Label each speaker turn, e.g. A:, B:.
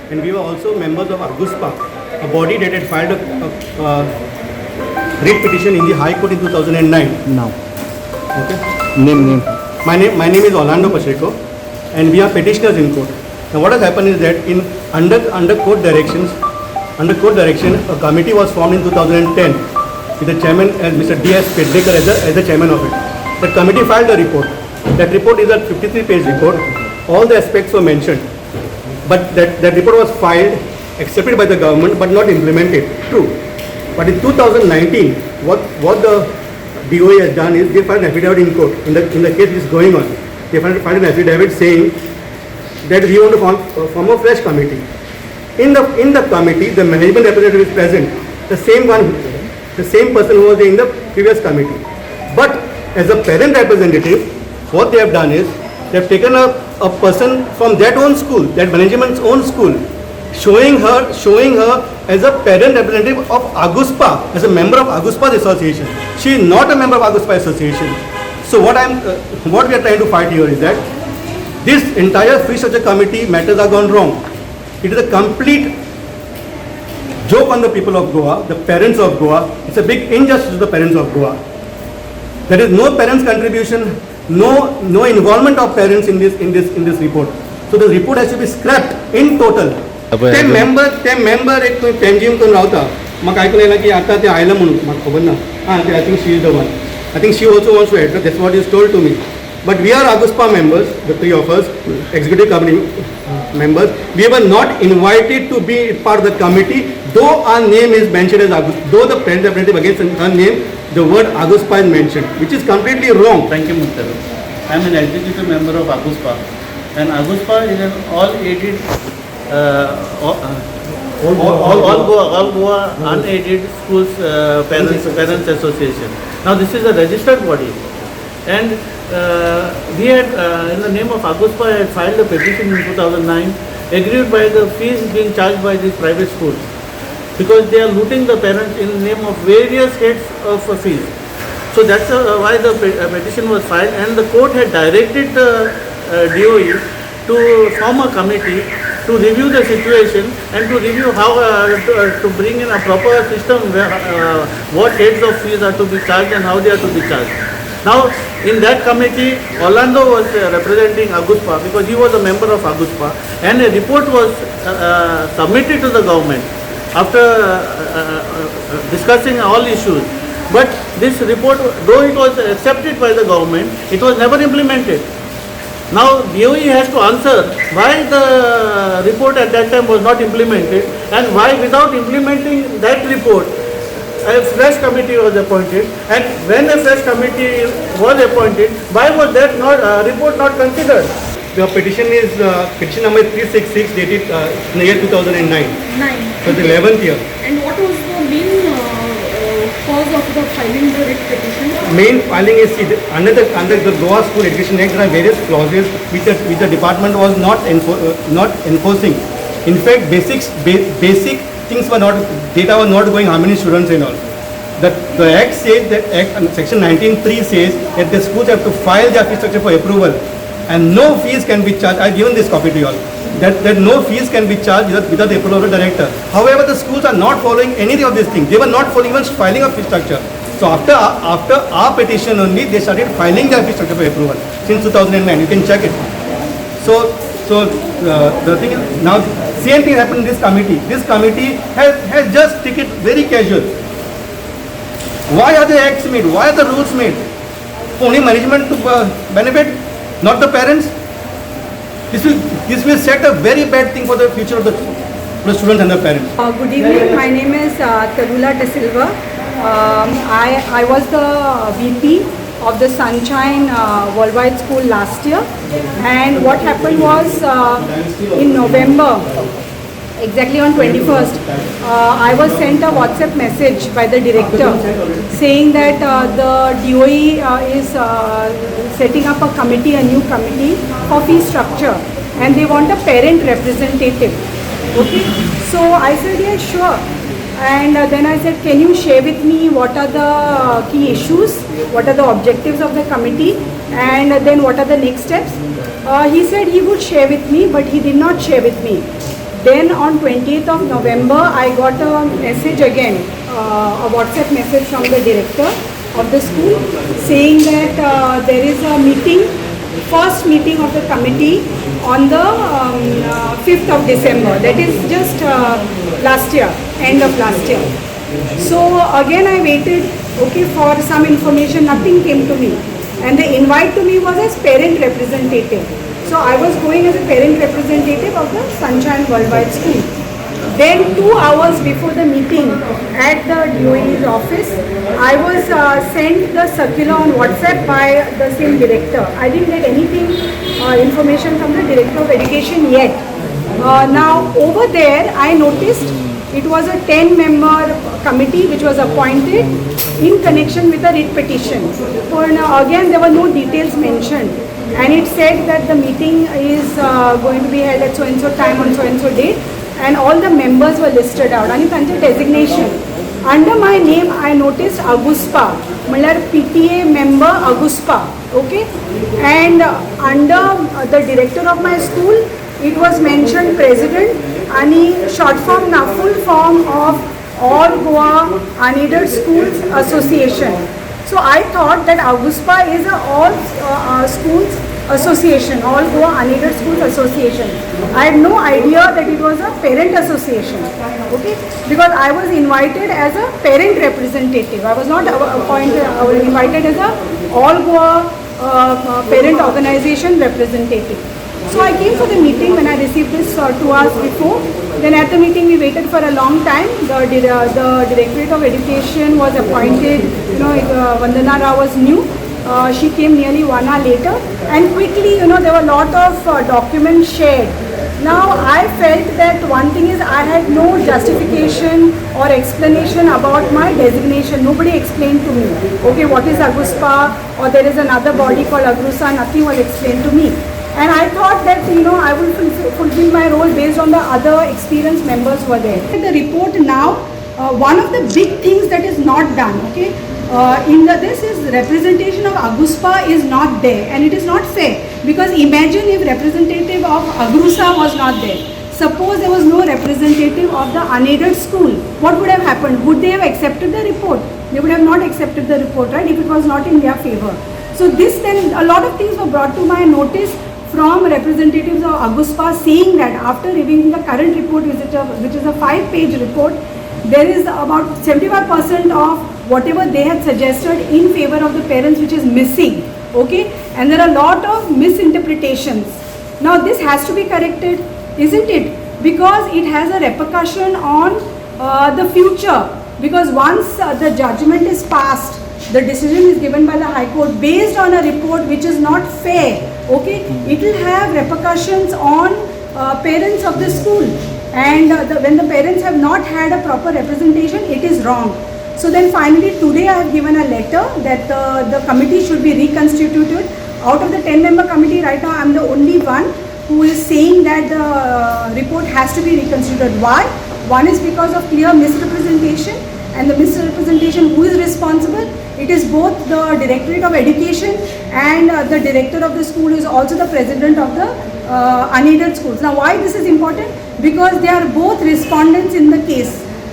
A: and we were also members of Aguspa, a body that had filed a writ petition in the High Court in 2009.
B: Now,
A: Okay.
B: name.
A: My name is Orlando Pacheco, and we are petitioners in court. Now, what has happened is that under court direction, a committee was formed in 2010 with the chairman as Mr. D.S. Pedlekar as the chairman of it. The committee filed a report. That report is a 53-page report. All the aspects were mentioned, but that report was filed, accepted by the government, but not implemented. True. But in 2019, what the DOE has done is they filed an affidavit in court in the case which is going on. They filed an affidavit saying that we want to form a fresh committee. In the committee, the management representative is present, the same person who was in the previous committee. But as a parent representative, what they have done is they have taken a person from that own school, that management's own school, showing her as a parent representative of Aguspa, as a member of Aguspa's association. She is not a member of Aguspa association. So what we are trying to fight here is that this entire fee structure committee matters are gone wrong. It is a complete joke on the people of Goa, the parents of Goa. It's a big injustice to the parents of Goa. There is no parents' contribution, no involvement of parents in this report. So the report has to be scrapped in total. ते member एक कोई पेंजिम करून रावता म्हाका आयकून येयला की आतां ते आयला म्हणून म्हाका खबर ना I think she is the one I think she also wants to address. That's what is told to me. But we are Aguspa members, the three of us, executive committee members. We were not invited to be part of the committee, though our name is mentioned as Aguspa. Though the parent representative against her name, the word Aguspa is mentioned, which is completely wrong.
C: Thank you, Mr. I am an executive member of Aguspa, and Aguspa is an all-aided, all Goa unaided schools parents association. Now this is a registered body, and we had in the name of Aguspa had filed a petition in 2009, aggrieved by the fees being charged by these private schools, because they are looting the parents in the name of various heads of fees. So that's why the petition was filed, and the court had directed the DOE to form a committee to review the situation and to review how to bring in a proper system where what heads of fees are to be charged and how they are to be charged. Now, in that committee, Orlando was representing Aguspa because he was a member of Aguspa, and a report was submitted to the government after discussing all issues. But this report, though it was accepted by the government, it was never implemented. Now DOE has to answer why the report at that time was not implemented, and why without implementing that report a fresh committee was appointed, and when a fresh committee was appointed, why was that report not considered?
A: The petition is petition number 366 dated in the year 2009.
D: 9.
A: So the 11th year.
D: And what was the main cause of the filing the writ petition?
A: Main filing is under the Goa School Education Act, there are various clauses which the department was not enforcing. In fact, basic things were not, data was not going how many students and all. The Act says that Section 19(3) says that the schools have to file their fee structure for approval, and no fees can be charged. I have given this copy to you all. That no fees can be charged without the approval of the director. However, the schools are not following any of these things. They were not following even filing a fee structure. So after our petition only, they started filing their fee structure for approval since 2009. You can check it. So the thing is, now same thing happened in this committee. This committee has just taken it very casual. Why are the acts made? Why are the rules made? Only management to benefit, not the parents. This will set a very bad thing for the future of the students and the parents.
E: Good evening. My name is Tarula De Silva. I was the VP of the Sunshine Worldwide School last year, and what happened was in November, exactly on 21st, I was sent a WhatsApp message by the director saying that the DOE is setting up a committee, a new committee for fee structure, and they want a parent representative. Okay, so I said yes, sure. And then I said, can you share with me what are the key issues, what are the objectives of the committee, and then what are the next steps? He said he would share with me, but he did not share with me. Then on 20th of November, I got a message again, a WhatsApp message from the director of the school saying that there is a meeting, first meeting of the committee on the 5th of December. That is just last year, end of last year. So again I waited, okay, for some information, nothing came to me. And the invite to me was as parent representative. So I was going as a parent representative of the Sunshine Worldwide School. Then 2 hours before the meeting at the DOE's office, I was sent the circular on WhatsApp by the same director. I didn't get anything, information from the Director of Education yet. Now over there I noticed it was a 10-member committee which was appointed in connection with the writ petition. For now, again there were no details mentioned, and it said that the meeting is going to be held at so and so time on so and so date, and all the members were listed out and it's designation. Under my name I noticed Aguspa, PTA member Aguspa, okay, and under the director of my school it was mentioned president and short form na full form of All Goa Unaided Schools Association. So I thought that Aguspa is a all schools association, All Goa Unaided Schools Association. I had no idea that it was a parent association, okay, because I was invited as a parent representative. I was not appointed, I was invited as a All Goa parent organization representative. So I came for the meeting when I received this 2 hours before. Then at the meeting we waited for a long time. The Directorate of Education was appointed, Vandana Rao was new. She came nearly 1 hour later, and quickly, there were a lot of documents shared. Now I felt that one thing is I had no justification or explanation about my designation. Nobody explained to me, okay, what is Aguspa, or there is another body called Agrusa, nothing was explained to me. And I thought that, I will fulfill my role based on the other experienced members who were there. The report now, one of the big things that is not done, okay, this is representation of Aguspa is not there, and it is not fair, because imagine if representative of Agrusa was not there. Suppose there was no representative of the unaided school, what would have happened? Would they have accepted the report? They would have not accepted the report, right, if it was not in their favor. So this, then a lot of things were brought to my notice from representatives of Aguspa saying that after reviewing the current report, which is a 5-page report, there is about 75% of whatever they had suggested in favor of the parents which is missing, okay, and there are a lot of misinterpretations. Now this has to be corrected, isn't it? Because it has a repercussion on the future, because once the judgment is passed, the decision is given by the High Court based on a report which is not fair, okay, it will have repercussions on parents of the school, and when the parents have not had a proper representation, it is wrong. So then finally today I have given a letter that the committee should be reconstituted. Out of the 10-member committee right now I am the only one who is saying that the report has to be reconstituted. Why? One is because of clear misrepresentation, and the misrepresentation, who is responsible? It is both the Directorate of Education, and the director of the school is also the president of the unaided schools. Now why this is important? Because they are both respondents in the case.